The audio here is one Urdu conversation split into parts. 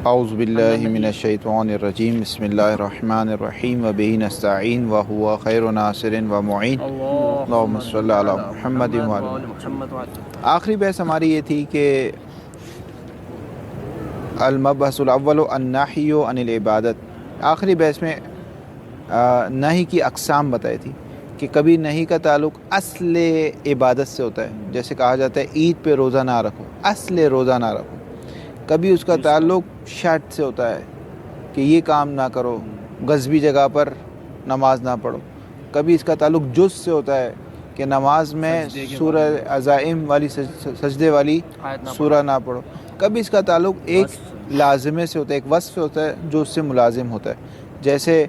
اعوذ باللہ من الشیطان الرجیم بسم اللہ الرحمن الرحیم وبہ نستعین وہو خیر ناصر ومعین اللہم صلی علی محمد آخری بحث ہماری یہ تھی کہ المبحث الاول النہی عن العبادت. آخری بحث میں نہی کی اقسام بتائی تھی کہ کبھی نہی کا تعلق اصل عبادت سے ہوتا ہے، جیسے کہا جاتا ہے عید پہ روزہ نہ رکھو، اصل روزہ نہ رکھو. کبھی اس کا تعلق شرط سے ہوتا ہے کہ یہ کام نہ کرو، غصبی جگہ پر نماز نہ پڑھو. کبھی اس کا تعلق جز سے ہوتا ہے کہ نماز میں سورہ عزائم والی سجدے والی سورہ نہ پڑھو. کبھی اس کا تعلق ایک لازمے سے ہوتا ہے، ایک وصف سے ہوتا ہے جو اس سے ملازم ہوتا ہے، جیسے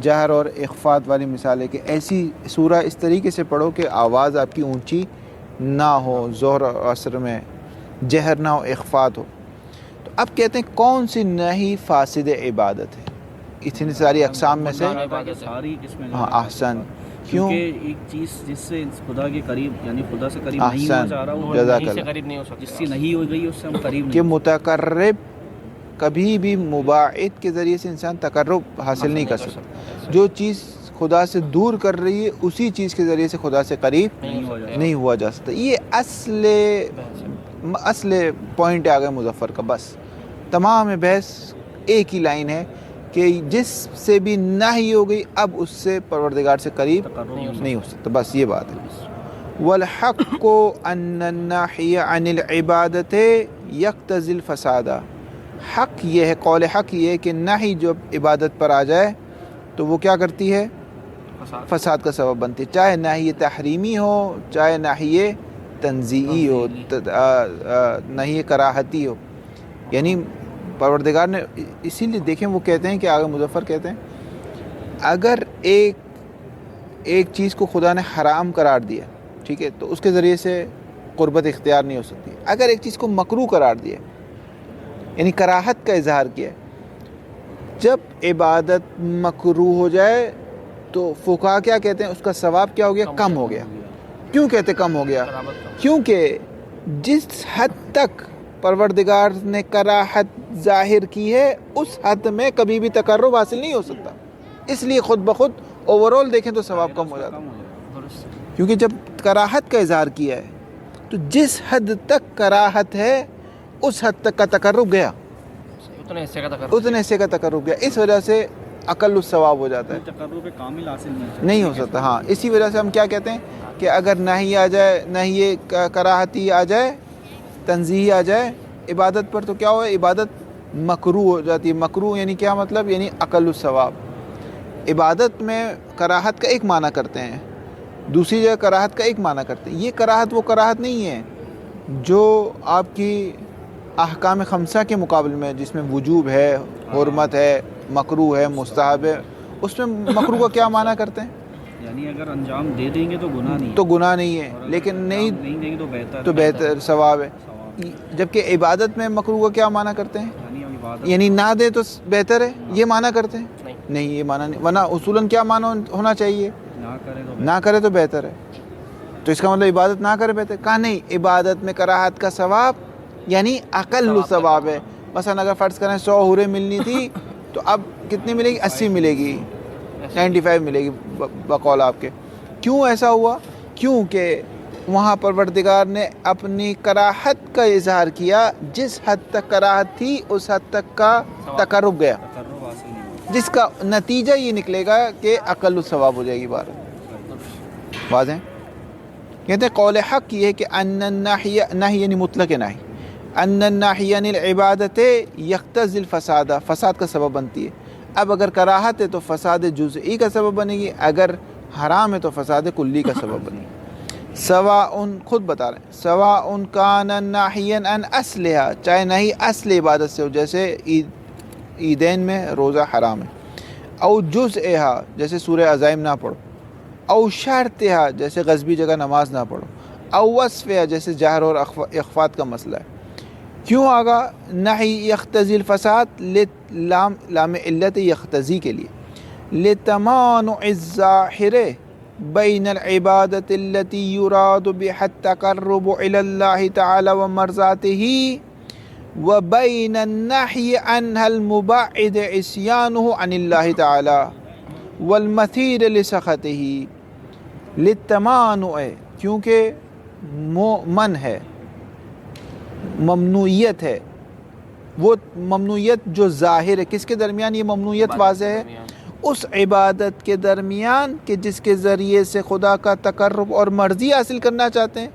جہر اور اخفات والی مثال ہے کہ ایسی سورہ اس طریقے سے پڑھو کہ آواز آپ کی اونچی نہ ہو، ظہر اور عصر میں جہر نہ ہو، اخفات ہو. تو اب کہتے ہیں کون سی نہی فاسد عبادت ہے؟ اتنی ساری اقسام میں سے ہاں احسن، کیوں؟ ایک چیز جس سے خدا کے قریب یعنی خدا سے قریب نہیں ہونا چاہ رہا وہ نہیں سے قریب نہیں ہو سکتا، جس سے نہیں ہو گئی اس سے ہم قریب نہیں. کہ متقرب کبھی بھی مباعد کے ذریعے سے انسان تقرب حاصل نہیں کر سکتا. جو چیز خدا سے دور کر رہی ہے اسی چیز کے ذریعے سے خدا سے قریب نہیں ہوا جا سکتا. یہ اصل پوائنٹ آ گیا مظفر کا. بس تمام بحث ایک ہی لائن ہے کہ جس سے بھی نہی ہو گئی اب اس سے پروردگار سے قریب نہیں ہو سکتا. بس یہ بات ہے. والحق ان الناحی عن العبادت یقتضی الفساد. حق یہ ہے، قول حق یہ ہے کہ نہی جو عبادت پر آ جائے تو وہ کیا کرتی ہے؟ فساد کا سبب بنتی ہے. چاہے نہی تحریمی ہو، چاہے نہی تنزیہی ہو، نہی کراہتی ہو. یعنی پروردگار نے اسی لیے دیکھیں وہ کہتے ہیں کہ آگے مظفر کہتے ہیں اگر ایک چیز کو خدا نے حرام قرار دیا، ٹھیک ہے، تو اس کے ذریعے سے قربت اختیار نہیں ہو سکتی. اگر ایک چیز کو مکروہ قرار دیا یعنی کراہت کا اظہار کیا، جب عبادت مکروہ ہو جائے تو فقہا کیا کہتے ہیں؟ اس کا ثواب کیا ہو گیا؟ کم ہو گیا. کیوں کہتے کم ہو گیا؟ کیونکہ جس حد تک پروردگار نے کراہت ظاہر کی ہے اس حد میں کبھی بھی تقرب حاصل نہیں ہو سکتا. اس لیے خود بخود اوورال دیکھیں تو ثواب کم ہو جاتا ہے. کیونکہ جب کراہت کا اظہار کیا ہے تو جس حد تک کراہت ہے اس حد تک کا تقرب گیا، اتنے حصے کا تقرب گیا. اس وجہ سے اقل الثواب ہو جاتا ہے، تقرب کامل حاصل نہیں ہو سکتا. ہاں اسی وجہ سے ہم کیا کہتے ہیں کہ اگر نہی آ جائے، نہی کراہتی آ جائے، تنزیہی آ جائے عبادت پر تو کیا ہو؟ عبادت مکروہ ہو جاتی ہے. مکروہ یعنی کیا مطلب؟ یعنی اقل الثواب. عبادت میں کراہت کا ایک معنی کرتے ہیں، دوسری جگہ کراہت کا ایک معنی کرتے ہیں. یہ کراہت وہ کراہت نہیں ہے جو آپ کی احکام خمسہ کے مقابل میں، جس میں وجوب ہے، حرمت ہے، مکروہ ہے، مستحب ہے. اس میں مکروہ کا کیا معنی کرتے ہیں؟ یعنی اگر انجام دے دیں گے تو گناہ نہیں، تو گناہ نہیں ہے، لیکن نہیں دیں گے تو بہتر ثواب ہے. جبکہ عبادت میں مکروہ کا کیا معنی کرتے ہیں؟ یعنی نہ دے تو بہتر ہے، یہ معنی کرتے ہیں؟ نہیں، یہ معنی نہیں. ورنہ اصولاً کیا معنی ہونا چاہیے؟ نہ کرے تو بہتر ہے. تو اس کا مطلب عبادت نہ کرے بہتر؟ کہا نہیں، عبادت میں کراہت کا ثواب یعنی اقل ثواب ہے. مثلا اگر فرض کریں 100 حوریں ملنی تھی تو اب کتنی ملے گی؟ 80 ملے گی، 95 ملے گی بقول آپ کے. کیوں ایسا ہوا؟ کیونکہ وہاں پروردگار نے اپنی کراہت کا اظہار کیا. جس حد تک کراہت تھی اس حد تک کا تقرب گیا، جس کا نتیجہ یہ نکلے گا کہ اقل الثواب ہو جائے گی. بات واضح؟ کہتے ہیں قول حق یہ ہے کہ ان الناحی، نہی یعنی مطلق نہی، ان الناحی عن العبادت یقتضی الفساد، فساد کا سبب بنتی ہے. اب اگر کراہت ہے تو فساد جزئی کا سبب بنے گی، اگر حرام ہے تو فساد کلی کا سبب بنے گی. سواء، خود بتا رہے ہیں، سواء کان ناحیا عن اصلها، چاہے نہیں اصل عبادت سے ہو، جیسے عیدین میں روزہ حرام ہے، او جزءها جیسے سورہ عزائم نہ پڑھو، او شرطها جیسے غصبی جگہ نماز نہ پڑھو، او وصفها جیسے جہر اور اخفات کا مسئلہ ہے. کیوں آگا نہی یقتضی الفساد؟ لام علت یقتضی کے لیے، لتمانع الظاہر بین العبادت التي يراد بها التقرب الى اللہ تعالی ومرضاته وبين النهي عنها المبعد عصيانه عن الله تعالى والمثير لسخطه للتمانع، کیونکہ من ہے، ممنوعیت ہے، وہ ممنوعیت جو ظاہر ہے، کس کے درمیان یہ ممنوعیت واضح ہے؟ اس عبادت کے درمیان کہ جس کے ذریعے سے خدا کا تقرب اور مرضی حاصل کرنا چاہتے ہیں،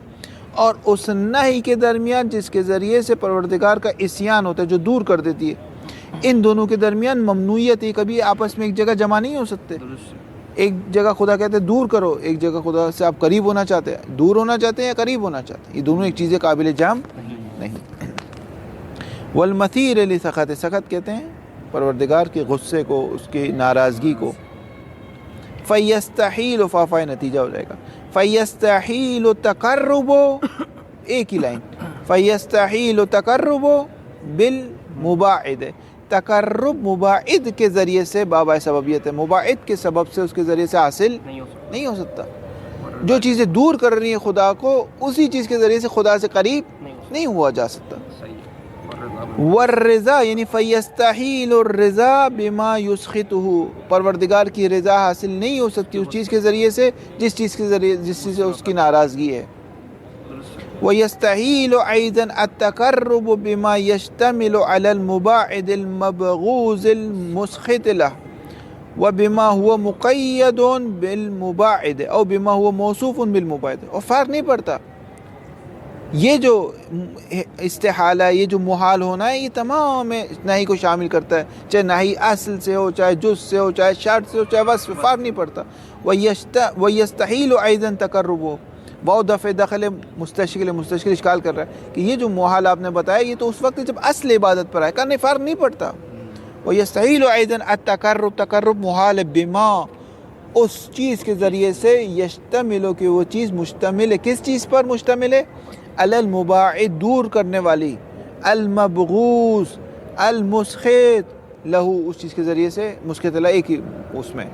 اور اس نہی کے درمیان جس کے ذریعے سے پروردگار کا عصیان ہوتا ہے، جو دور کر دیتی ہے۔ ان دونوں کے درمیان ممنوعیت ہے، کبھی آپس میں ایک جگہ جمع نہیں ہو سکتے۔ ایک جگہ خدا کہتے ہیں دور کرو، ایک جگہ خدا سے آپ قریب ہونا چاہتے ہیں، دور ہونا چاہتے ہیں یا قریب ہونا چاہتے ہیں، یہ دونوں ایک چیزیں قابل جمع نہیں۔ والمثیر لسخط، سخط کہتے ہیں پروردگار کے غصے کو، اس کی ناراضگی کو۔ فَيَسْتَحِيلُ فافا نتیجہ ہو جائے گا، فَيَسْتَحِيلُ تَقَرُّبُ، ایک ہی لائن، فَيَسْتَحِيلُ تَقَرُّبُ بِالْمُبَاعِدِ، تقرب مباعد کے ذریعے سے بابا سببیت ہے، مباعد کے سبب سے اس کے ذریعے سے حاصل نہیں ہو سکتا۔ جو چیزیں دور کر رہی ہیں خدا کو، اسی چیز کے ذریعے سے خدا سے قریب نہیں ہوا جا سکتا۔ والرضا یعنی فیستحیل الرضا بما یسخطہ، پروردگار کی رضا حاصل نہیں ہو سکتی اس چیز کے ذریعے سے جس چیز سے اس کی ناراضگی ہے۔ ويستحيل أيضا التقرب بما يشتمل على المباعد المبغوض المسخط له وبما هو مقيد بالمباعد أو بما هو موصوف بالمباعد، اور فرق نہیں پڑتا یہ جو استحالہ، یہ جو محال ہونا ہے، یہ تمام نہی کو شامل کرتا ہے، چاہے نہی اصل سے ہو، چاہے جز سے ہو، چاہے شرط سے ہو، چاہے وصف، فرق نہیں پڑتا۔ ويستحيل أيضا تقربه، بہت دفعہ دخل مستشکل اشکال کر رہا ہے کہ یہ جو محال آپ نے بتایا یہ تو اس وقت جب اصل عبادت پر آئے، کرنے فرق نہیں پڑتا۔ وَيَسْتَحِيلُ أَيْضًا التَّقَرُّب، تقرب محال ہے، بما، اس چیز کے ذریعے سے، یشتمل کہ وہ چیز مشتمل ہے، کس چیز پر مشتمل ہے؟ علی المباعد، دور کرنے والی، المبغوض المسخط لہو، اس چیز کے ذریعے سے مسخط لہ، ایک ہی اس میں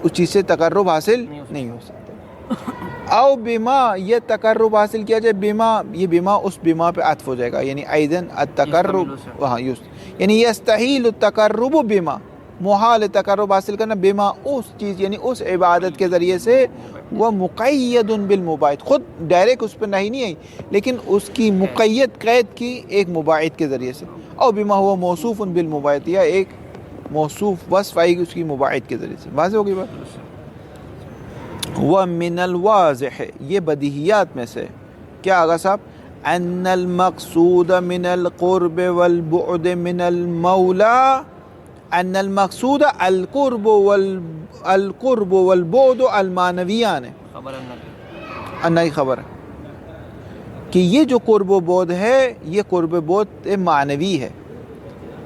اس چیز سے تقرب حاصل نہیں ہو سکتا۔ او بما، یہ تقرب حاصل کیا جائے، بما، یہ بما اس بما پہ عطف ہو جائے گا، یعنی ایدن التقرب، وہاں یعنی یستحیل التقرب بما، محال تقرب حاصل کرنا، بما اس چیز یعنی اس عبادت کے ذریعے سے، وہ مقید بالمباعد، خود ڈائریکٹ اس پہ نہیں آئی لیکن اس کی مقید قید کی ایک مباعد کے ذریعے سے، او بما ہوا موصوف بالمباعد، یا ایک موصوف وصف آئی اس کی مباعد کے ذریعے سے۔ واضح ہوگی بات؟ وَمِنَ الْوَاضِحِ، یہ بدیہیات میں سے کیا آگا صاحب؟ أَنَّ الْمَقْصُودَ مِنَ الْقُرْبِ وَالْبُعْدِ مِنَ الْمَوْلَى، أَنَّ الْمَقْصُودَ الْقُرْبُ وَالْبُعْدُ المعنویان ہے، انہی خبر ہے کہ یہ جو قرب و بعد ہے یہ قرب و بعد معنوی ہے،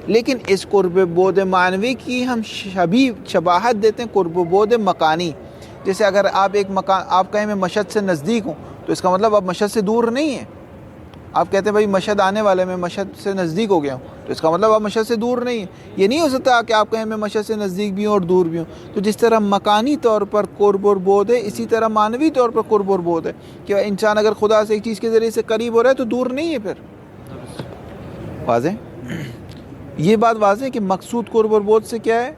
لیکن اس قرب و بعد معنوی کی ہم شباہت دیتے ہیں قرب و بعد مکانی۔ جیسے اگر آپ ایک مکان، آپ کہیں میں مشہد سے نزدیک ہوں تو اس کا مطلب آپ مشہد سے دور نہیں ہیں۔ آپ کہتے ہیں بھائی مشہد آنے والے، میں مشہد سے نزدیک ہو گیا ہوں، تو اس کا مطلب آپ مشہد سے دور نہیں ہیں۔ یہ نہیں ہو سکتا کہ آپ کہیں میں مشہد سے نزدیک بھی ہوں اور دور بھی ہوں۔ تو جس طرح مکانی طور پر قرب اور بعد ہے، اسی طرح معنوی طور پر قرب اور بعد ہے کہ انسان اگر خدا سے ایک چیز کے ذریعے سے قریب ہو رہا ہے تو دور نہیں ہے۔ پھر واضح، یہ بات واضح ہے کہ مقصود قرب اور بعد سے کیا ہے؟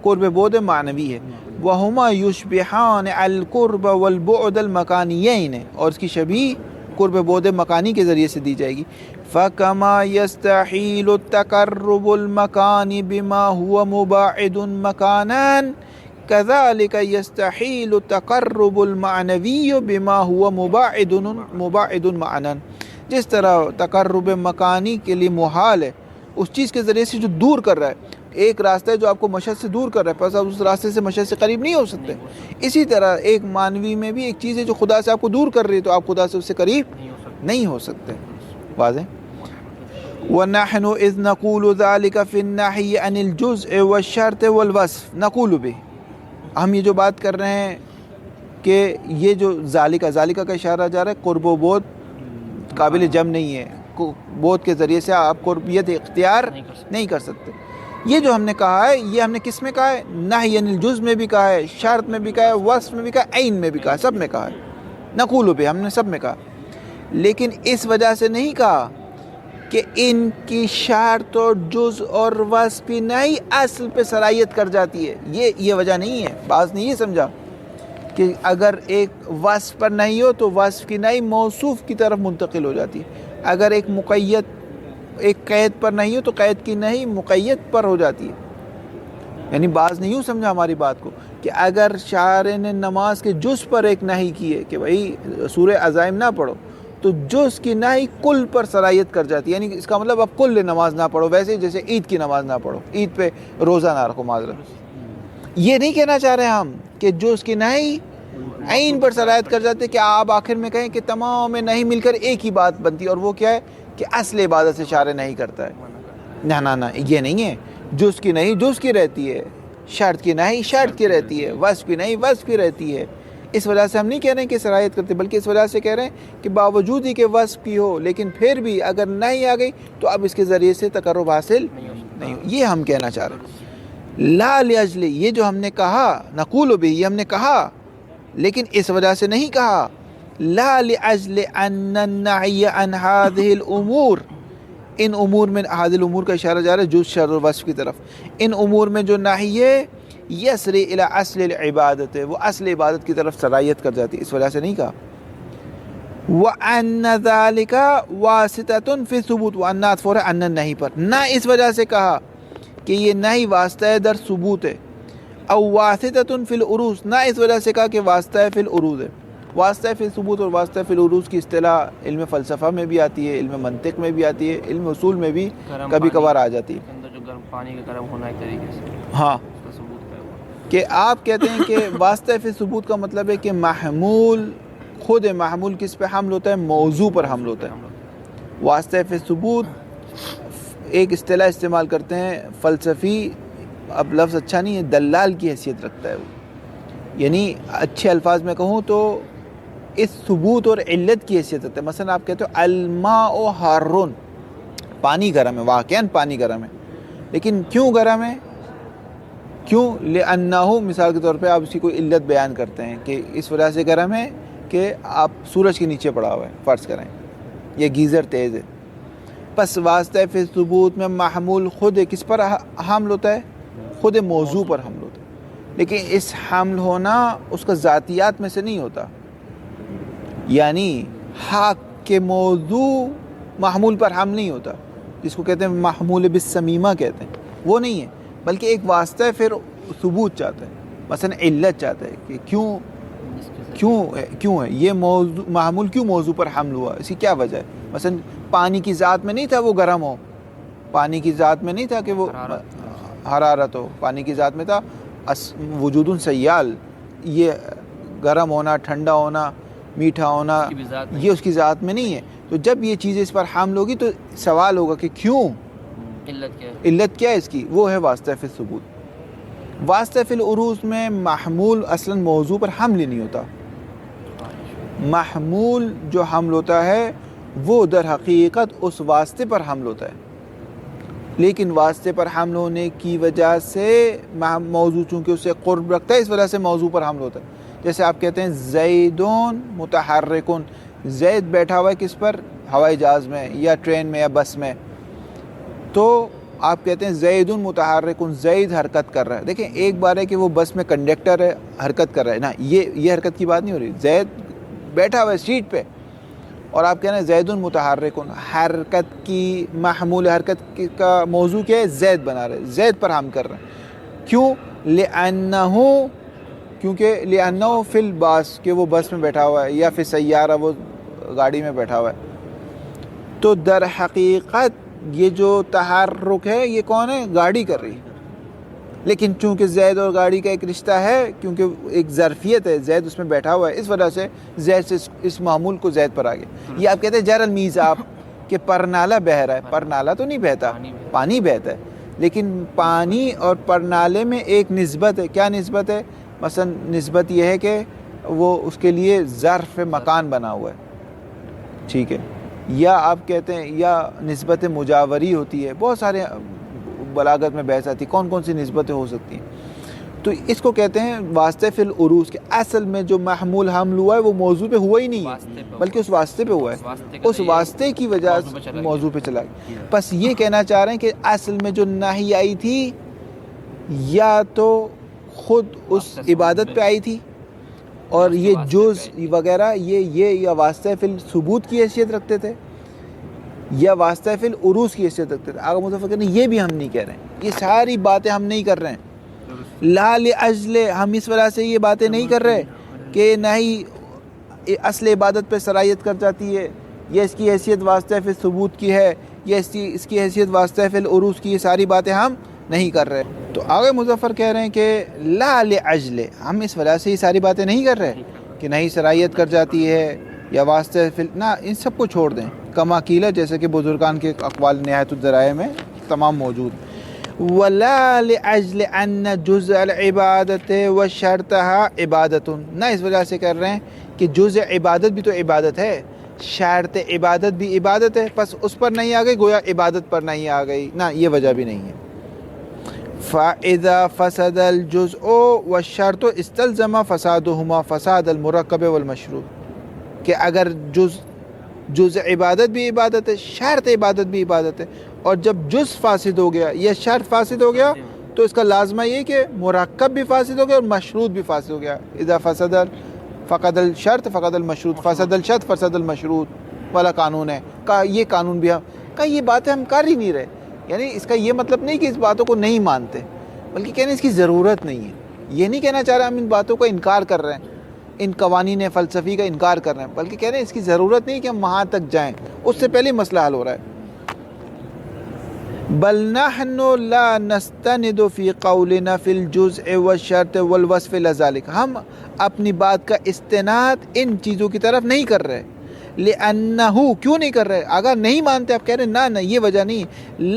قرب بعد معنوی ہے۔ وَهُمَا يُشْبِحَانِ الْقُرْبَ وَالْبُعْدَ الْمَكَانِيَيْنِ، اور اس کی شبیہ قرب بعد مکانی کے ذریعے سے دی جائے گی۔ فَكَمَا يَسْتَحِيلُ التَّقَرُّبُ الْمَكَانِ بِمَا هُوَ مُبَاعِدٌ مَكَانًا كَذَلِكَ يَسْتَحِيلُ التَّقَرُّبُ الْمَعْنَوِيُّ بِمَا هُوَ مُبَاعِدٌ مَعْنًا، جس طرح تقرب مکانی کے لیے محال ہے اس چیز کے ذریعے سے جو دور کر رہا ہے، ایک راستہ ہے جو آپ کو مشہد سے دور کر رہا ہے، پس آپ اس راستے سے مشہد سے قریب نہیں ہو سکتے۔ اسی طرح ایک معنوی میں بھی ایک چیز ہے جو خدا سے آپ کو دور کر رہی ہے، تو آپ خدا سے اس سے قریب نہیں ہو سکتے۔ واضح۔ وَنَحْنُ إِذْ نَقُولُ ذَلِكَ فِي النَّحْيِ عَنِ الْجُزْءِ وَالشَّرْطِ وَالْوَصْفِ نَقُولُ بِهِ، ہم یہ جو بات کر رہے ہیں کہ یہ جو ذالکہ کا اشارہ جا رہا ہے، قرب و بعد قابل جمع نہیں ہے، بعد کے ذریعے سے آپ قربیت اختیار نہیں کر سکتے۔ یہ جو ہم نے کہا ہے، یہ ہم نے کس میں کہا ہے؟ نہی عن الجزء میں بھی کہا ہے، شرط میں بھی کہا ہے، وصف میں بھی کہا ہے، عین میں بھی کہا ہے، سب میں کہا ہے۔ نقول بہ، ہم نے سب میں کہا، لیکن اس وجہ سے نہیں کہا کہ ان کی شرط اور جز اور وصف کی نہیں اصل پہ صلاحیت کر جاتی ہے. یہ وجہ نہیں ہے. بعض نے یہ سمجھا کہ اگر ایک وصف پر نہیں ہو تو وصف کی نہیں موصوف کی طرف منتقل ہو جاتی ہے. اگر ایک مقید ایک قید پر نہیں ہو تو قید کی نہیں مقید پر ہو جاتی ہے. یعنی بعض نے یوں سمجھا ہماری بات کو کہ اگر شارع نے نماز کے جز پر ایک نہیں کی ہے کہ بھائی سورہ عزائم نہ پڑھو تو جز کی نہیں کل پر صلاحیت کر جاتی ہے. یعنی اس کا مطلب اب کل نماز نہ پڑھو، ویسے جیسے عید کی نماز نہ پڑھو، عید پہ روزہ نہ رکھو. معذرت یہ نہیں کہنا چاہ رہے ہم کہ جز کی نہیں عین پر صلاحیت کر جاتے کہ آپ آخر میں کہیں کہ تمام نہیں مل کر ایک ہی بات بنتی، اور وہ کیا ہے کہ اصل عبادت سے شارع نہیں کرتا ہے. نہ یہ نہیں ہے. جز کی نہیں جز کی رہتی ہے، شرط کی نہیں شرط کی رہتی ہے، وصف کی نہیں وصف کی رہتی ہے. اس وجہ سے ہم نہیں کہہ رہے ہیں کہ صلاحیت کرتے، بلکہ اس وجہ سے کہہ رہے ہیں کہ باوجود ہی کہ وصف کی ہو لیکن پھر بھی اگر نہیں آ گئی تو اب اس کے ذریعے سے تقرب حاصل نہیں ہو. یہ ہم کہنا چاہ رہے ہیں. لا لاجل، یہ جو ہم نے کہا نقول بھی، یہ ہم نے کہا لیکن اس وجہ سے نہیں کہا. لا لاجل ان النهي عن هذه الامور، ان امور میں هذه الامور کا اشارہ جا رہا ہے جز شرط اور وصف کی طرف. ان امور میں جو نہی ہے یسری الی اصل العبادت ہے، وہ اصل عبادت کی طرف صلاحیت کر جاتی ہے. اس وجہ سے نہیں کہا. وَأَنَّ ذَلِكَ وَاسِطَةٌ فِي ثُبُوتِ، وَأَنَّ عطف ہے ان نہیں پر، نہ اس وجہ سے کہا کہ یہ نہیں واسطہ ہے در ثبوت ہے. او واسطۃ فی العروض، نہ اس وجہ سے کہا کہ واسطہ ہے فی العروض ہے. واسطہ فی ثبوت اور واسطہ فی العروض کی اصطلاح علم فلسفہ میں بھی آتی ہے، علم منطق میں بھی آتی ہے، علم اصول میں بھی کبھی کبھار آ جاتی ہے. جو گرم پانی کا گرم ہونا ایک طریقے سے ہاں، اس کا ثبوت ہے وہ. کہ آپ کہتے ہیں کہ واسطہ فی ثبوت کا مطلب ہے کہ محمول خود محمول کس پہ حمل ہوتا ہے؟ موضوع پر حمل ہوتا ہے. واسطہ فی ثبوت ایک اصطلاح استعمال کرتے ہیں فلسفی، اب لفظ اچھا نہیں ہے، دلال کی حیثیت رکھتا ہے وہ. یعنی اچھے الفاظ میں کہوں تو اس ثبوت اور علت کی حیثیت رکھتا ہے. مثلا آپ کہتے ہو الماء حارٌ، پانی گرم ہے، واقعاً پانی گرم ہے، لیکن کیوں گرم ہے؟ کیوں؟ لأنہ، مثال کے طور پہ آپ اسی کو علت بیان کرتے ہیں کہ اس وجہ سے گرم ہے کہ آپ سورج کے نیچے پڑا ہوا ہے فرض کریں، یہ گیزر تیز ہے. پس واسطہ فی ثبوت میں محمول خود کس پر حمل ہوتا ہے؟ خود موضوع پر حمل ہوتا ہے. لیکن اس حمل ہونا اس کا ذاتیات میں سے نہیں ہوتا. یعنی حق کے موضوع محمول پر حمل نہیں ہوتا، جس کو کہتے ہیں محمول بالسمیمہ کہتے ہیں، وہ نہیں ہے، بلکہ ایک واسطہ پھر ثبوت چاہتا ہے. مثلا علت چاہتا ہے کہ کیوں ہے یہ موضوع محمول، کیوں موضوع پر حمل ہوا، اس کی کیا وجہ ہے. مثلا پانی کی ذات میں نہیں تھا وہ گرم ہو، پانی کی ذات میں نہیں تھا کہ وہ حرارت ہو، پانی کی ذات میں تھا وجود سیال، یہ گرم ہونا، ٹھنڈا ہونا، میٹھا ہونا، یہ اس کی ذات میں نہیں ہے. تو جب یہ چیزیں اس پر حمل ہوگی تو سوال ہوگا کہ کیوں، علت کیا ہے اس کی، وہ ہے واسطہ فی ثبوت. واسطہ فی العروض میں محمول اصلاً موضوع پر حمل ہی نہیں ہوتا. محمول جو حمل ہوتا ہے وہ در حقیقت اس واسطے پر حمل ہوتا ہے، لیکن واسطے پر حمل ہونے کی وجہ سے موضوع چونکہ اسے قرب رکھتا ہے اس وجہ سے موضوع پر حمل ہوتا ہے. جیسے آپ کہتے ہیں زیدون متحرکن، زید بیٹھا ہوا ہے کس پر؟ ہوائی جہاز میں یا ٹرین میں یا بس میں، تو آپ کہتے ہیں زیدون متحرکن، زید حرکت کر رہا ہے. دیکھیں ایک بار ہے کہ وہ بس میں کنڈکٹر ہے حرکت کر رہا ہے نا، یہ حرکت کی بات نہیں ہو رہی. زید بیٹھا ہوا ہے سیٹ پہ اور آپ کہہ رہے ہیں زیدون متحرکن، حرکت کی محمول حرکت کا موضوع کیا ہے؟ زید بنا رہے، زید پر حمل کر رہے ہیں. کیوں؟ کیونکہ لأنہ فی الباس، کہ وہ بس میں بیٹھا ہوا ہے، یا فی سیارہ، وہ گاڑی میں بیٹھا ہوا ہے. تو در حقیقت یہ جو تحرک ہے یہ کون ہے؟ گاڑی کر رہی ہے. لیکن چونکہ زید اور گاڑی کا ایک رشتہ ہے، کیونکہ ایک ظرفیت ہے، زید اس میں بیٹھا ہوا ہے، اس وجہ سے زید سے اس معمول کو زید پر آ گیا. یہ آپ کہتے ہیں جر المیزاب کہ پرنالہ بہہ رہا ہے، پرنالہ تو نہیں بہتا، پانی بہتا ہے. لیکن پانی اور پرنالے میں ایک نسبت ہے. کیا نسبت ہے؟ مثلا نسبت یہ ہے کہ وہ اس کے لیے ظرف مکان بنا ہوا ہے، ٹھیک ہے. یا آپ کہتے ہیں یا نسبت مجاوری ہوتی ہے، بہت سارے بلاغت میں بحث آتی ہے کون کون سی نسبتیں ہو سکتی ہیں. تو اس کو کہتے ہیں واسطے فی العروض کے اصل میں جو محمول حمل ہوا ہے وہ موضوع پہ ہوا ہی نہیں ہے بلکہ اس واسطے پہ ہوا ہے، اس واسطے کی وجہ سے موضوع پہ چلا گیا۔ بس یہ کہنا چاہ رہے ہیں کہ اصل میں جو نہی آئی تھی یا تو خود اس عبادت پہ آئی تھی اور یہ جز وغیرہ یہ یا واسطہ فی الثبوت کی حیثیت رکھتے تھے یا واسطہ فی العروض کی حیثیت رکھتے تھے۔ آغا مظفر کہتے ہیں یہ بھی ہم نہیں کہہ رہے ہیں، یہ ساری باتیں ہم نہیں کر رہے ہیں۔ لا لأجل، ہم اس وجہ سے یہ باتیں نہیں کر رہے کہ نہیں اصل عبادت پہ صلاحیت کر جاتی ہے یا اس کی حیثیت واسطہ فی الثبوت کی ہے یا اس کی حیثیت واسطہ فی العروض کی، یہ ساری باتیں ہم نہیں کر رہے۔ تو آغا مظفر کہہ رہے ہیں کہ لا لأجل، ہم اس وجہ سے یہ ساری باتیں نہیں کر رہے کہ نہیں صلاحیت کر جاتی ہے یا واسطہ فی، نہ ان سب کو چھوڑ دیں۔ کما قیل، جیسے کہ بزرگان کے اقوال نہایت الذرائع میں تمام موجود۔ ولا لأجل ان جزء العبادت وشرطها عبادت، نہ اس وجہ سے کر رہے ہیں کہ جزء عبادت بھی تو عبادت ہے، شرط عبادت بھی عبادت ہے، پس اس پر نہیں آ گئی گویا عبادت پر نہیں آ گئی، نہ یہ وجہ بھی نہیں ہے۔ فَإِذَا فَسَدَ الْجُزْءُ وَالشَّرْطُ اسْتَلْزَمَ فَسَادُهُمَا فَسَادَ الْمُرَكَّبِ وَالْمَشْرُوطِ، کہ اگر جز عبادت بھی عبادت ہے، شرط عبادت بھی عبادت ہے، اور جب جز فاسد ہو گیا یا شرط فاسد ہو گیا تو اس کا لازمہ یہ کہ مرکب بھی فاسد ہو گیا اور مشروط بھی فاسد ہو گیا۔ اذا فسد فقد الشرط فقد المشروط، فسد الشرط فسد المشروط والا قانون ہے۔ یہ قانون بھی یہ باتیں ہم کر ہی نہیں رہے، یعنی اس کا یہ مطلب نہیں کہ اس باتوں کو نہیں مانتے، بلکہ کہنے اس کی ضرورت نہیں ہے۔ یہ نہیں کہنا چاہ رہے ہم ان باتوں کا انکار کر رہے ہیں، ان قوانین فلسفی کا انکار کر رہے ہیں، بلکہ کہہ رہے ہیں اس کی ضرورت نہیں کہ ہم وہاں تک جائیں، اس سے پہلے مسئلہ حل ہو رہا ہے۔ بل نحن لا نستند فی قولنا فی الجزء والشرط والوصف لذلك، ہم اپنی بات کا استناد ان چیزوں کی طرف نہیں کر رہے، لأنہ، کیوں نہیں کر رہے؟ اگر نہیں مانتے آپ کہہ رہے ہیں نہ یہ وجہ نہیں،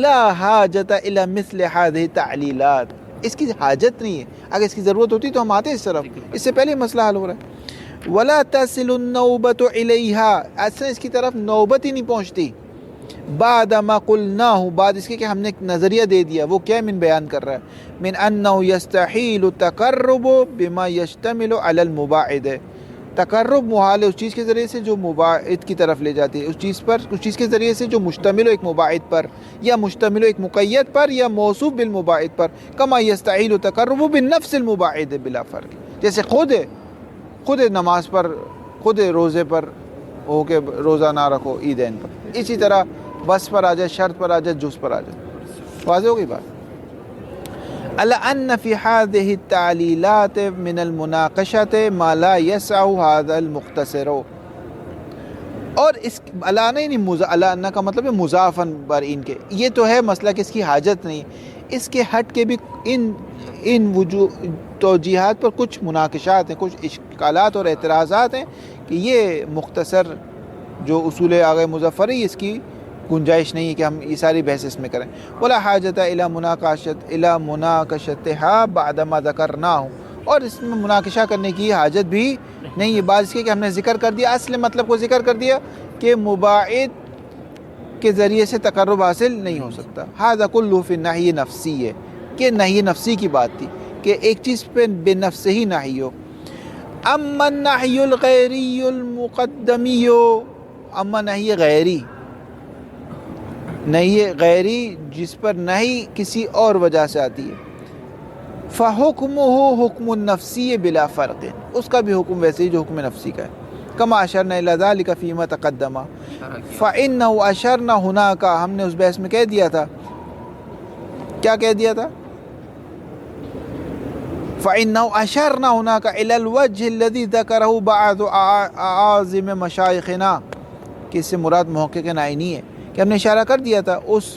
لا حاجت الی مثل هذه تعلیلات، اس کی حاجت نہیں ہے، اگر اس کی ضرورت ہوتی تو ہم آتے اس طرف، اس سے پہلے مسئلہ حل ہو رہا ہے۔ ولا تصل النوبۃ الیہا، ایسا اس کی طرف نوبت ہی نہیں پہنچتی، بعد ما قلناہ، بعد اس کے کہ ہم نے ایک نظریہ دے دیا، وہ کیا من بیان کر رہا ہے، من انہ یستحیل التقرب بما یشتمل علی المباعد، تقرب محال ہے اس چیز کے ذریعے سے جو مباعد کی طرف لے جاتی ہے، اس چیز کے ذریعے سے جو مشتمل ہو ایک مباعد پر یا مشتمل ہو ایک مقید پر یا موصوف بالمباعد پر، کما یستحیل التقرب بالنفس المباعد بلا فرق، جیسے خود نماز پر، خود روزے پر ہو کے روزہ نہ رکھو عیدین پر، اسی طرح بس پر آ جائے، شرط پر آ جائے، جز پر آ جائے۔ واضح ہو گئی بات؟ الا فی هذه التعلیلات من المناقشۃ ما لا یسع هذا المختصر، اور اس الا نہیں کا مطلب ہے مضافن بر ان کے، یہ تو ہے مسئلہ کہ اس کی حاجت نہیں، اس کے ہٹ کے بھی ان توجیحات پر کچھ مناقشات ہیں، کچھ اشکالات اور اعتراضات ہیں کہ یہ مختصر جو اصول آغا مظفر ہے اس کی گنجائش نہیں ہے کہ ہم یہ ساری بحث اس میں کریں۔ ولا حاجت الی مناقشتها بعد ما ذکرناہ، اور اس میں مناقشہ کرنے کی حاجت بھی نہیں ہے، بعد اس کے کہ ہم نے ذکر کر دیا، اصل مطلب کو ذکر کر دیا کہ مباعد کے ذریعے سے تقرب حاصل نہیں ہو سکتا۔ ھذا کلہ فی النہی نفسی ہے، کہ نہی نفسی کی بات تھی کہ ایک چیز پہ بے نفس ہی نہی ہو۔ اما النہی الغیری المقدمی، اما نہی غیری، نہی غیری جس پر نہی کسی اور وجہ سے آتی ہے، فحکمہ حکم النفسی بلا فرق، اس کا بھی حکم ویسے ہی جو حکم نفسی کا ہے، کما اشرنا الی ذلک فیما تقدم، فانہ اشرنا ہناک، ہم نے اس بحث میں کہہ دیا تھا، کیا کہہ دیا تھا؟ فإنه أشرنا هناك إلى الوجه الذي ذكره بعض أعاظم مشايخنا، کہ اس سے مراد محقق نعینی ہے، کہ ہم نے اشارہ کر دیا تھا اس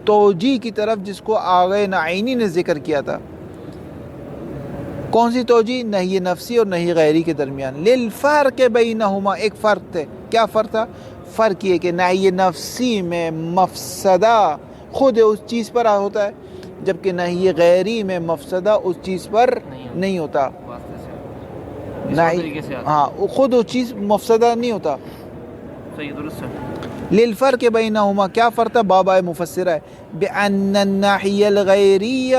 توجیہ کی طرف جس کو آغا نعینی نے ذکر کیا تھا۔ کون سی توجیہ؟ نہی نفسی اور نہی غیری کے درمیان، للفرق بینہما، ایک فرق تھے، کیا فرق تھا؟ فرق یہ کہ نہی نفسی میں مفسدہ خود اس چیز پر ہوتا ہے، جبکہ نہی غیری میں مفسدہ اس چیز پر نہیں ہوتا، خود اس چیز مفسدہ نہیں ہوتا، صحیح درست ہے۔ للفرق بینہما کیا فرق تھا؟ باب آئے مفسرہ ہے بأن الناحیہ الغیریہ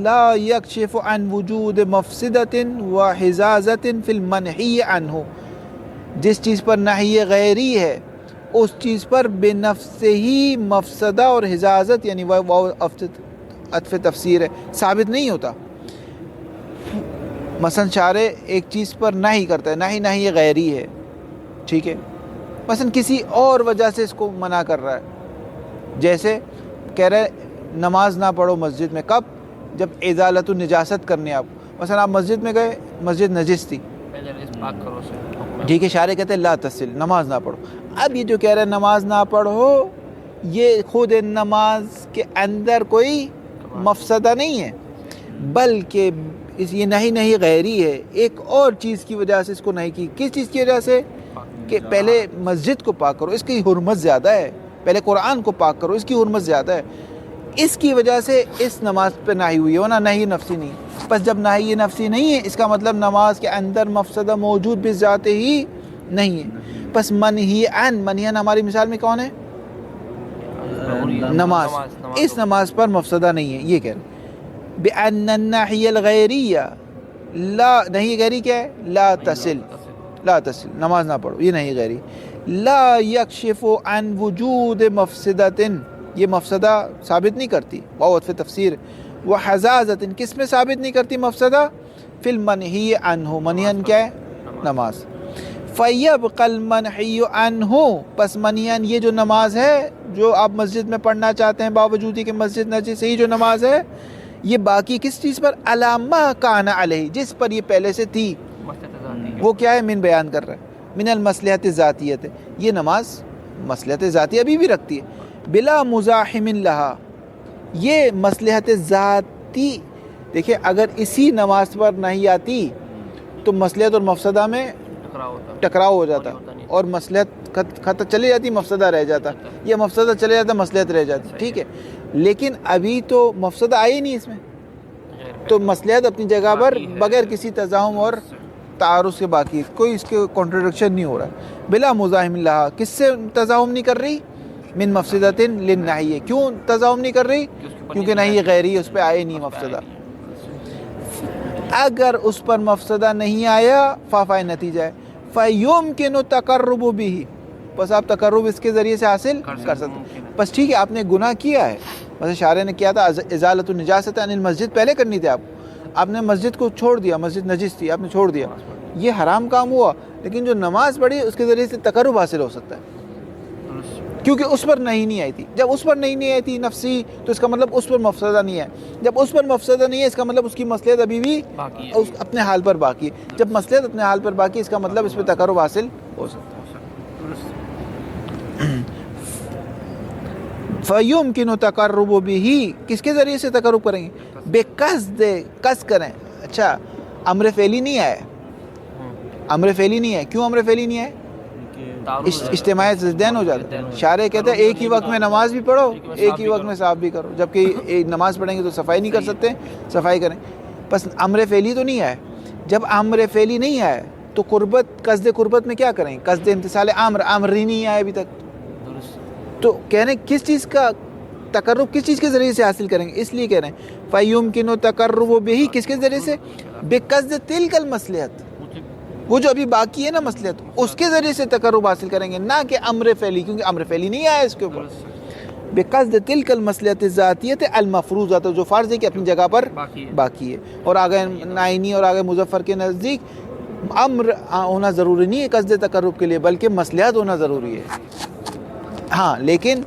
لا یکشف عن وجود مفسدۃ وحزازۃ فی المنہی عنہ، جس چیز پر نہی غیری ہے اس چیز پر بے نفس ہی مفسدہ اور حزازت یعنی واو عطف تفسیر ہے ثابت نہیں ہوتا۔ مثلا شارع ایک چیز پر نہی کرتا ہے، نہی غیری ہے، ٹھیک ہے، مثلا کسی اور وجہ سے اس کو منع کر رہا ہے، جیسے کہہ رہے نماز نہ پڑھو مسجد میں، کب؟ جب ازالت النجاست کرنے آپ، مثلا آپ مسجد میں گئے، مسجد نجس تھی، ٹھیک ہے، شارع کہتے ہیں لا تصل، نماز نہ پڑھو۔ اب یہ جو کہہ رہے ہیں نماز نہ پڑھو، یہ خود نماز کے اندر کوئی مفسدہ نہیں ہے، بلکہ یہ نہیں غیری ہے، ایک اور چیز کی وجہ سے اس کو نہیں کی۔ کس چیز کی وجہ سے؟ کہ پہلے مسجد کو پاک کرو، اس کی حرمت زیادہ ہے، پہلے قرآن کو پاک کرو، اس کی حرمت زیادہ ہے، اس کی وجہ سے اس نماز پہ نہی ہوئی ہے، ورنہ نہی نفسی نہیں۔ پس جب نہی نفسی نہیں ہے اس کا مطلب نماز کے اندر مفسدہ موجود بھی ذات ہی نہیں ہے۔ پس منہی عن ہماری مثال میں کون ہے؟ نماز، اس نماز پر مفسدہ نہیں ہے، یہ کہہ رہے بأن الناحیہ الغیریہ لا، نہیں غیری کیا ہے؟ لا تصل، نماز نہ پڑھو، یہ نہیں غیری۔ لا یکشف عن وجود مفسدۃ، یہ مفسدہ ثابت نہیں کرتی، واو عطف تفسیر، وحزازۃ، کس میں ثابت نہیں کرتی مفسدہ؟ فی المنہی عنہ، منہی عن کیا ہے؟ نماز۔ فیبقى المنہی عنہ، پس منہی عن یہ جو نماز ہے جو آپ مسجد میں پڑھنا چاہتے ہیں باوجود کہ مسجد نجس ہے، جو نماز ہے یہ باقی کس چیز پر؟ علی ما کان علیہ، جس پر یہ پہلے سے تھی، وہ کیا ہے؟ من بیان کر رہا ہے، من المصلحت ذاتیت، یہ نماز مصلحت ذاتی ابھی بھی رکھتی ہے، بلا مزاحم لہا، یہ مصلحت ذاتی، دیکھیں اگر اسی نماز پر نہیں آتی تو مصلحت اور مفسدہ میں ٹکراؤ ہو جاتا اور مصلحت خطر چلی جاتی، مفسدہ رہ جاتا، یہ مفسدہ چلے جاتا، مصلحت رہ جاتی، ٹھیک ہے، لیکن ابھی تو مفسدہ آئی نہیں اس میں، تو مصلحت اپنی جگہ پر بغیر کسی تزاحم اور تعارض کے باقی، کوئی اس کے کنٹرڈکشن نہیں ہو رہا ہے، بلا مزاحم لہا، کس سے تزاحم نہیں کر رہی؟ من مفسدۃ للنہی، کیوں تزاحم نہیں کر رہی؟ کیونکہ نہیں غیری اس پہ آئے نہیں مفسدہ۔ اگر اس پر مفسدہ نہیں آیا فائدہ نتیجہ ہے، فَيُمْكِنُ تَقَرُّبُ بِهِ، بس آپ تقرب اس کے ذریعے سے حاصل کر سکتے ہیں۔ بس ٹھیک ہے، آپ نے گناہ کیا ہے، مثلا شارع نے کیا تھا ازالۃ النجاست عن المسجد، پہلے کرنی تھی آپ نے مسجد کو چھوڑ دیا، مسجد نجس تھی آپ نے چھوڑ دیا، یہ حرام کام ہوا، لیکن جو نماز پڑھی اس کے ذریعے سے تقرب حاصل ہو سکتا ہے، کیونکہ اس پر نہیں آئی تھی۔ جب اس پر نہیں آئی تھی نفسی تو اس کا مطلب اس پر مفسدہ نہیں ہے، جب اس پر مفسدہ نہیں ہے اس کا مطلب اس کی مصلحت ابھی بھی اپنے حال پر باقی ہے، جب مصلحت اپنے حال پر باقی اس کا مطلب اس پہ تقرب حاصل ہو سکتا ہے۔ فَيُمْكِنُ تَقَرُّبُ بِهِ، کس کے ذریعے سے تقرب کریں گے؟ بِقَصْدِ، قصد کریں، اچھا امر فعلی نہیں آئے، امر فعلی نہیں ہے، کیوں امر فعلی نہیں ہے؟ اجتماعی ضدین ہو جاتا ہے، شارع کہتے ہیں ایک ہی وقت میں نماز بھی پڑھو ایک ہی وقت میں صاف بھی کرو، جبکہ ایک نماز پڑھیں گے تو صفائی نہیں کر سکتے، صفائی کریں، بس امر فعلی تو نہیں آئے، جب امر فعلی نہیں آئے تو قربت، قصد قربت میں کیا کریں؟ قصد امتثال امر ہی نہیں آئے ابھی تک، تو کہہ رہے ہیں کس چیز کا تقرب کس چیز کے ذریعے سے حاصل کریں گے؟ اس لیے کہہ رہے ہیں فَيُمْكِنُ تَقَرُّبُ بِهِ، کس کے ذریعے سے؟ بِقَصْدِ تِلْكَ الْمَصْلِحَةِ، وہ جو ابھی باقی ہے نا مصلحت، اس کے ذریعے سے تقرب حاصل کریں گے، نہ کہ امر فعلی، کیونکہ امر فعلی نہیں آیا اس کے اوپر۔ بِقَصْدِ تِلْكَ الْمَصْلِحَةِ الذَّاتِيَّةِ الْمَفْرُوضَةِ، جو فرض ہے کہ اپنی جگہ پر باقی ہے، اور آگے نائنی اور آگے مظفر کے نزدیک امر ہونا ضروری نہیں ہے قصد تقرب کے لیے، بلکہ مصلحت ہونا ضروری ہے، ہاں لیکن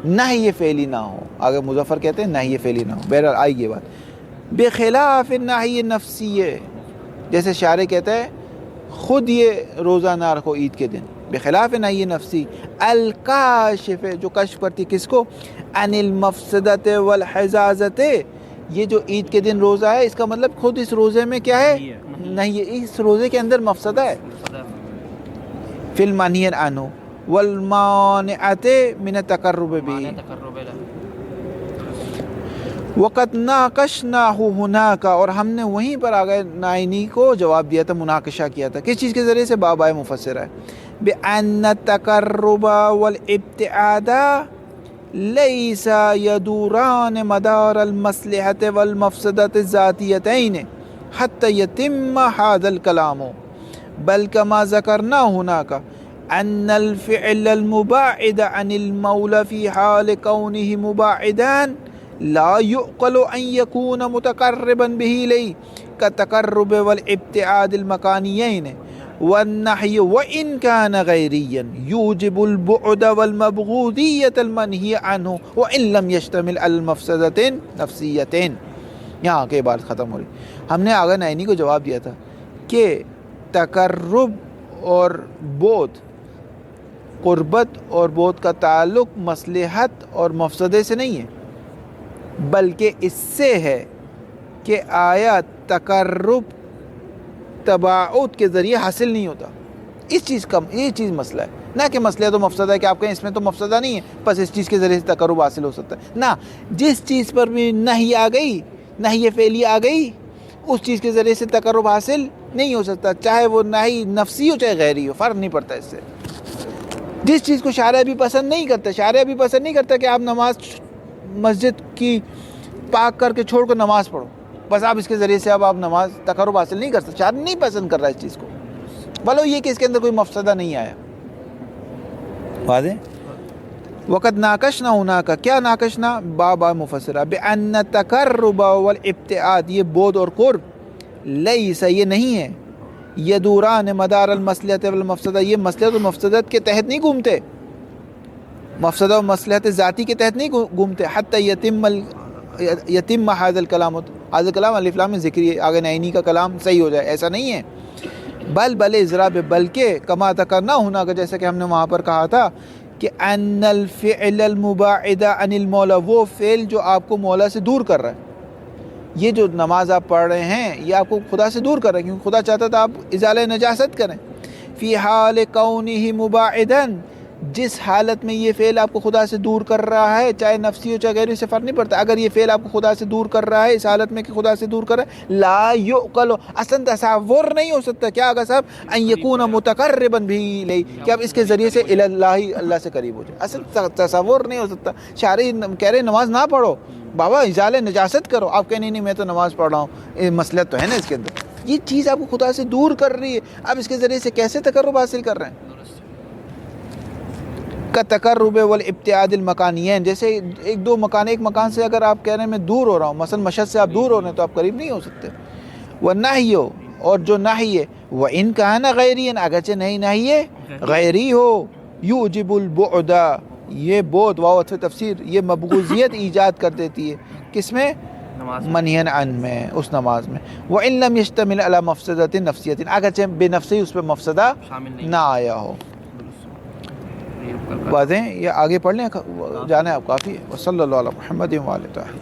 نہی فعلی نہ ہو، آگے مظفر کہتے ہیں نہی فعلی نہ ہو، بہرحال آئی یہ بات۔ بخلاف النہی النفسی، جیسے شارع کہتا ہے خود یہ روزہ نہ رکھو عید کے دن، بخلاف نہی نفسی الکاشف، جو کشف کرتی کس کو؟ عن المفسدۃ والحزازۃ، یہ جو عید کے دن روزہ ہے اس کا مطلب خود اس روزے میں کیا ہے؟ نہیں، اس روزے کے اندر مفسدہ ہے، فی المنہی عنہ والمانعۃ من التقرب به، وقد ناقشناہ ہناک، اور ہم نے وہیں پر آگئے نائنی کو جواب دیا تھا، مناقشہ کیا تھا، کس چیز کے ذریعے سے؟ باب آئے مفسرہ ہے، بأن التقرب والابتعاد ليس يدوران مدار المصلحة والمفسدة الذاتيتين حتى يتم هذا الكلام، بل كما ذكرنا هناك أن الفعل المباعد عن المولى في حال كونه مباعدا لا يعقل أن يكون متقربا به إليه كالتقرب والابتعاد المكانيين، والنحي وإن كان غيريا يوجب البعد والمبغوضية المنهي عنه وإن لم يشتمل على المفسدتين نفسيتين۔ یہاں کے بات ختم ہو رہی۔ ہم نے آغا نعینی کو جواب دیا تھا کہ تقرب اور بعد، قربت اور بعد کا تعلق مصلحت اور مفسدے سے نہیں ہے، بلکہ اس سے ہے کہ آیا تقرب تباعد کے ذریعے حاصل نہیں ہوتا۔ اس چیز کا یہ چیز مسئلہ ہے، نہ کہ مسئلہ تو مفسدہ ہے کہ آپ کہیں اس میں تو مفسدہ نہیں ہے بس اس چیز کے ذریعے سے تقرب حاصل ہو سکتا ہے، نہ، جس چیز پر بھی نہی آ گئی، نہی فعلی آ گئی، اس چیز کے ذریعے سے تقرب حاصل نہیں ہو سکتا، چاہے وہ نہی نفسی ہو چاہے غیری ہو، فرق نہیں پڑتا اس سے۔ جس چیز کو شارع بھی پسند نہیں کرتا، شارع بھی پسند نہیں کرتا کہ آپ نماز مسجد کی پاک کر کے چھوڑ کر نماز پڑھو، بس آپ اس کے ذریعے سے اب آپ نماز تقرب حاصل نہیں کر سکتے، شارع نہیں پسند کر رہا اس چیز کو، بلو یہ کہ اس کے اندر کوئی مفسدہ نہیں آیا۔ واضح؟ وقت ناقشنا ہونا کا کیا ناقشنا بابا مفسرہ بأن تقرب والابتعاد، یہ بعد اور قرب، لیس یہ نہیں ہے، یدوران مدار المصلحت والمفسدہ، یہ مصلحت و مفسدت کے تحت نہیں گھومتے، مفسدہ و مصلحت ذاتی کے تحت نہیں گھومتے، حتی یتم هذا الکلام، هذا الکلام الف لام ذکری آگے نعینی کا کلام صحیح ہو جائے، ایسا نہیں ہے، بل اضراب، بلکہ کما ذکرنا ہونا کا جیسا کہ ہم نے وہاں پر کہا تھا کہ ان الفعل المباعد عن المولا، وہ فعل جو آپ کو مولا سے دور کر رہا ہے، یہ جو نماز آپ پڑھ رہے ہیں یہ آپ کو خدا سے دور کر رہا ہے، کیونکہ خدا چاہتا تھا آپ ازالہ نجاست کریں، فی حال کونہ مباعدا، جس حالت میں یہ فعل آپ کو خدا سے دور کر رہا ہے، چاہے نفسی ہو چاہے غیری، سے فرق نہیں پڑتا، اگر یہ فعل آپ کو خدا سے دور کر رہا ہے اس حالت میں کہ خدا سے دور کر رہا ہے، لا یعقل، اصلا تصور نہیں ہو سکتا، کیا آگا صاحب، ان یکون متقربا بھی الیہ، کہ اب اس کے ذریعے سے اللہ، اللہ سے قریب ہو جائے، اصلا تصور نہیں ہو سکتا۔ شارع کہہ رہے نماز نہ پڑھو بابا، ازالہ نجاست کرو، آپ کہیں نہیں میں تو نماز پڑھ رہا ہوں، مسئلہ تو ہے نا اس کے اندر، یہ چیز آپ کو خدا سے دور کر رہی ہے، اب اس کے ذریعے سے کیسے تقرب حاصل کر رہے ہیں؟ کا تقرب والابتعاد المکانیین، جیسے ایک مکان سے اگر آپ کہہ رہے ہیں میں دور ہو رہا ہوں، مثلا مشہد سے آپ دور ہو رہے ہیں تو آپ قریب نہیں ہو سکتے۔ والنہی، اور جو نہی ہے، وَإِن كَانَ غَيْرِيًا، اگرچہ نہی ہے غیری ہو، یوجب البعد، یہ بعد واو عطف تفسیر، یہ مبغوضیت ایجاد کر دیتی ہے، کس میں؟ منہین عن میں، اس نماز میں، وَإِن لَمْ يَشْتَمِلْ عَلَى مَفْسَدَةٍ نَفْسِيَّةٍ، اگرچہ بے نفسی اس پہ مفسدہ نہ آیا ہو۔ واضح؟ یہ آگے پڑھ لیں، جانا ہے آپ کافی ہے۔ وصلی اللہ علی محمد و آلہ طاہرین۔